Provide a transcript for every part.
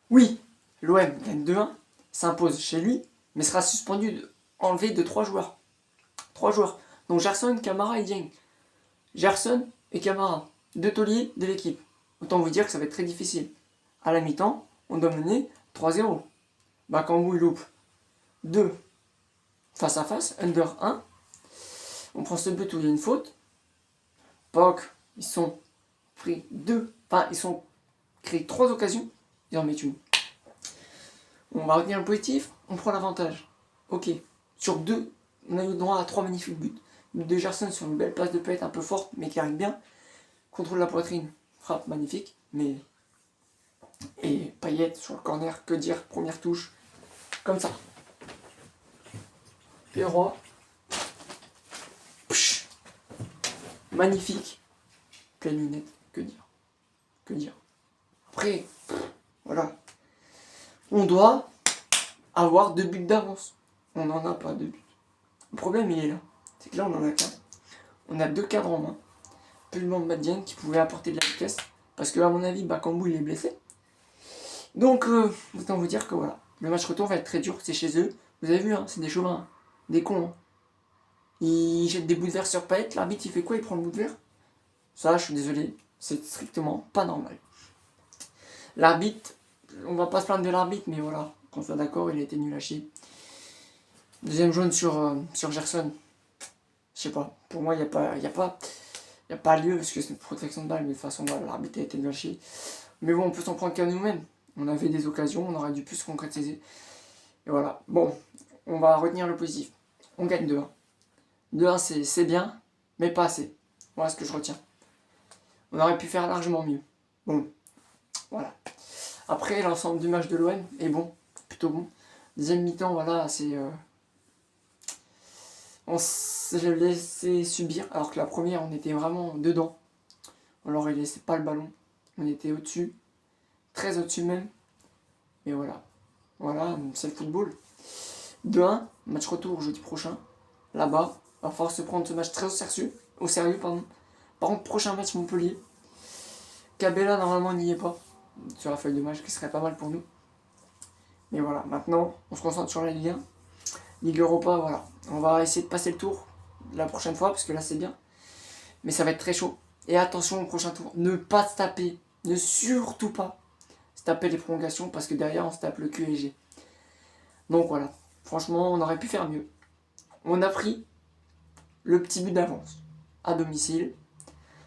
Oui, l'OM gagne 2-1, s'impose chez lui, mais sera suspendu, enlevé de 3 joueurs. 3 joueurs. Donc Gerson, Camara et Dieng. Gerson et Camara. 2 tauliers de l'équipe. Autant vous dire que ça va être très difficile. À la mi-temps, on doit mener 3-0. Bakambu il loupe 2 face à face, under 1. On prend ce but où il y a une faute. PAOK, ils sont pris 2. Enfin, ils sont créés 3 occasions. Ils en mettent une. On va retenir le positif, on prend l'avantage. Ok. Sur 2, on a eu droit à 3 magnifiques buts. But de Gerson sur une belle passe de Payet un peu forte, mais qui arrive bien. Contrôle la poitrine, frappe magnifique, mais. Et Payet sur le corner, que dire, première touche, comme ça. Pied droit. Psh. Magnifique. Pleine lunette, que dire. Que dire. Après, voilà. On doit avoir 2 buts d'avance. On n'en a pas 2 buts. Le problème, il est là. C'est que là, on en a qu'un. On a 2 cadres en main. Plus le banc de Madiane qui pouvait apporter de la vitesse. Parce que, à mon avis, Bakambu, il est blessé. Donc, autant vous dire que voilà. Le match retour va être très dur. C'est chez eux. Vous avez vu, hein, c'est des chauvins. Hein. Des cons. Hein. Ils jettent des bouts de verre sur Payet. L'arbitre, il fait quoi? Il prend le bout de verre. Ça, je suis désolé. C'est strictement pas normal. L'arbitre, on va pas se plaindre de l'arbitre, mais voilà. Qu'on soit d'accord, il a été nul à chier. Deuxième jaune sur Gerson. Je sais pas. Pour moi, il n'y a pas lieu parce que c'est une protection de balle. Mais de toute façon, voilà, l'arbitre a été nul à chier. Mais bon, on peut s'en prendre qu'à nous-mêmes. On avait des occasions, on aurait dû plus se concrétiser. Et voilà. Bon, on va retenir le positif. On gagne 2-1. 2-1, c'est bien, mais pas assez. Voilà ce que je retiens. On aurait pu faire largement mieux. Bon, voilà. Après, l'ensemble du match de l'OM est bon, plutôt bon. Deuxième mi-temps, voilà, c'est... on s'est laissé subir, alors que la première, on était vraiment dedans. On leur laissait pas le ballon. On était au-dessus, très au-dessus même. Et voilà. Voilà, c'est le football. 2-1, match retour jeudi prochain. Là-bas, va falloir se prendre ce match très au sérieux, pardon. Par contre, prochain match Montpellier. Cabella, normalement, n'y est pas. Sur la feuille de match, qui serait pas mal pour nous. Mais voilà, maintenant, on se concentre sur la Ligue 1. Ligue Europa, voilà. On va essayer de passer le tour la prochaine fois, parce que là, c'est bien. Mais ça va être très chaud. Et attention au prochain tour, ne pas se taper. Ne surtout pas se taper les prolongations, parce que derrière, on se tape le QSG. Donc voilà, franchement, on aurait pu faire mieux. On a pris le petit but d'avance à domicile.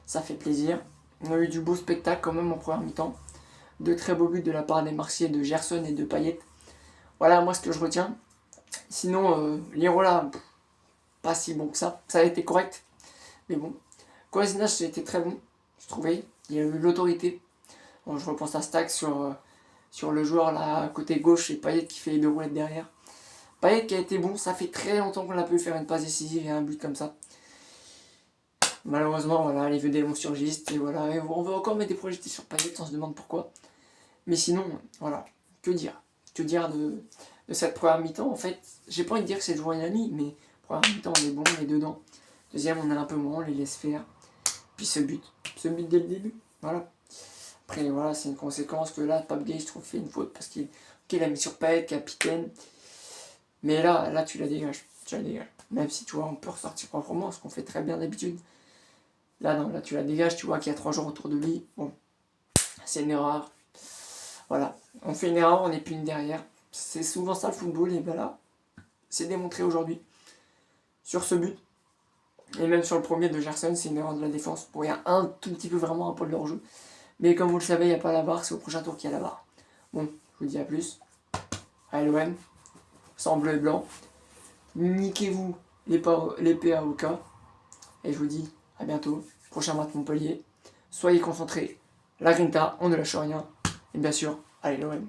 Ça fait plaisir. On a eu du beau spectacle quand même en première mi-temps. 2 très beaux buts de la part des Marseillais, de Gerson et de Payet. Voilà, moi, ce que je retiens. Sinon, l'Irola, pas si bon que ça. Ça a été correct. Mais bon. Kolasinac, c'était très bon, je trouvais. Il y a eu l'autorité. Bon, je repense à Stack sur le joueur là, côté gauche, et Payet qui fait les 2 roulettes derrière. Payet qui a été bon, ça fait très longtemps qu'on a pu faire une passe décisive et un but comme ça. Malheureusement, voilà, les vieux démons surgissent, et voilà, et on va encore mettre des projectiles sur Payet, on se demande pourquoi. Mais sinon, voilà, que dire? Que dire de cette première mi-temps? En fait, j'ai pas envie de dire que c'est le jour et la nuit, mais première mi-temps, on est bon, on est dedans. Deuxième, on a un peu moins, on les laisse faire. Puis ce but dès le début, voilà. Après, voilà, c'est une conséquence que là, Pape Gueye, je trouve, fait une faute parce qu'il a mis sur Payet, capitaine. Mais là, tu la dégages, Même si, tu vois, on peut ressortir proprement, ce qu'on fait très bien d'habitude. Là, non, là, tu la dégages, tu vois qu'il y a 3 jours autour de lui. Bon, c'est une erreur. Voilà, on fait une erreur, on n'est plus une derrière. C'est souvent ça le football, et ben là, c'est démontré aujourd'hui. Sur ce but, et même sur le premier de Gerson, c'est une erreur de la défense. Bon, il y a un tout petit peu vraiment un peu de hors-jeu. Mais comme vous le savez, il n'y a pas la barre, c'est au prochain tour qu'il y a la barre. Bon, je vous dis à plus. Allez l'OM, sans bleu et blanc. Niquez-vous les PAOK. Et je vous dis à bientôt. Prochain match Montpellier. Soyez concentrés. La Grinta, on ne lâche rien. Et bien sûr, allez l'OM.